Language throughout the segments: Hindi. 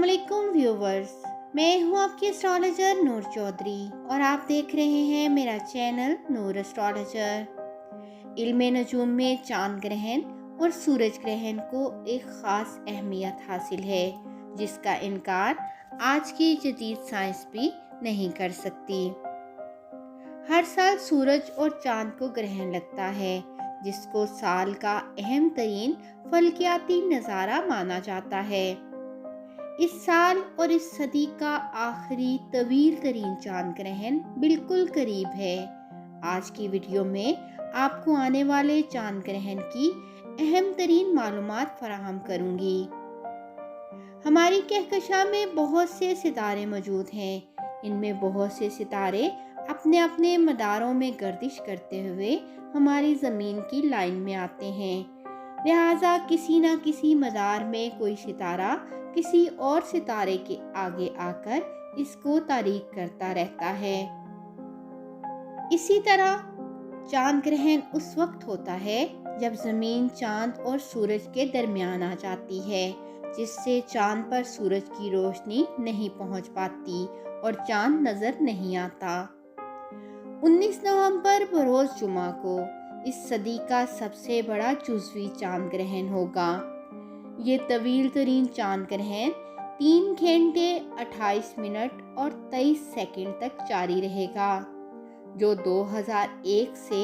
अस्सलामुअलैकुम व्यूवर्स, मैं हूं आपकी एस्ट्रोलॉजर नूर चौधरी और आप देख रहे हैं मेरा चैनल नूर एस्ट्रोलॉजर। इल्मे नजूम में चांद ग्रहण और सूरज ग्रहण को एक ख़ास अहमियत हासिल है जिसका इनकार आज की जदीद साइंस भी नहीं कर सकती। हर साल सूरज और चांद को ग्रहण लगता है जिसको साल का अहम तरीन फलकियाती नज़ारा माना जाता है। इस साल और इस सदी का आखिरी तवील तरीन चांद ग्रहण बिल्कुल करीब है। आज की वीडियो में आपको आने वाले चांद ग्रहण की अहम तरीन मालूमात फराहम करूंगी। हमारी कहकशां में बहुत से सितारे मौजूद हैं। इनमें बहुत से सितारे अपने अपने मदारों में गर्दिश करते हुए हमारी ज़मीन की लाइन में आते हैं। लिहाजा किसी न किसी मदार में कोई सितारा किसी और सितारे के आगे आकर इसको तारीक करता रहता है। इसी तरह चांद ग्रहण उस वक्त होता है जब ज़मीन चांद और सूरज के दरमियान आ जाती है, जिससे चांद पर सूरज की रोशनी नहीं पहुंच पाती और चांद नज़र नहीं आता। 19 नवंबर बरोज़ जुमा को इस सदी का सबसे बड़ा जुज़वी चांद ग्रहण होगा। ये तवील तरीन चांद ग्रहण 3 घंटे 28 मिनट और 23 सेकंड तक जारी रहेगा, जो 2001 से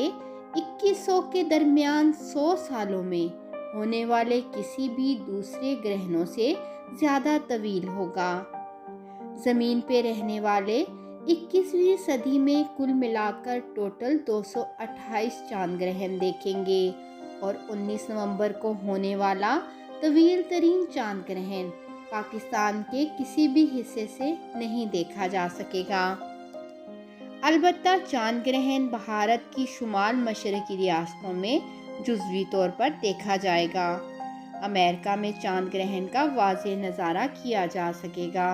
2100 के दरमियान 100 सालों में होने वाले किसी भी दूसरे ग्रहणों से ज़्यादा तवील होगा। ज़मीन पे रहने वाले 21वीं सदी में कुल मिलाकर टोटल 228 चांद ग्रहण देखेंगे और 19 नवंबर को होने वाला तवील तरीन चांद ग्रहण पाकिस्तान के किसी भी हिस्से से नहीं देखा जा सकेगा। अलबत्ता चांद ग्रहण भारत की शुमाल मशरकी रियासतों में जुज़वी तौर पर देखा जाएगा। अमेरिका में चांद ग्रहण का वाज़ेह नज़ारा किया जा सकेगा।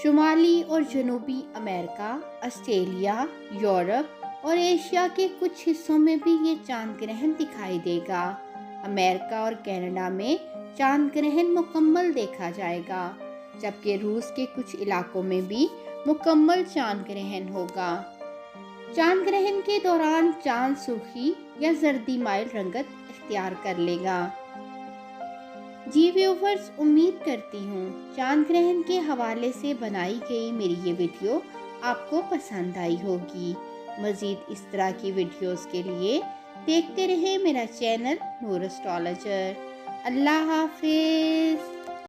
शुमाली और जनूबी अमेरिका, ऑस्ट्रेलिया, यूरोप और एशिया के कुछ हिस्सों में भी ये चांद ग्रहण दिखाई देगा। अमेरिका और कनाडा में चांद ग्रहण मुकम्मल देखा जाएगा, जबकि रूस के कुछ इलाकों में भी मुकम्मल चांद ग्रहण होगा। चांद ग्रहण के दौरान चांद सुर्खी या जर्दी माइल रंगत इख्तियार कर लेगा। जी व्यूवर्स, उम्मीद करती हूँ चांद ग्रहण के हवाले से बनाई गई मेरी ये वीडियो आपको पसंद आई होगी। मज़ीद इस तरह की वीडियोस के लिए देखते रहे मेरा चैनल नूर एस्ट्रोलॉजर। अल्लाह हाफिज़।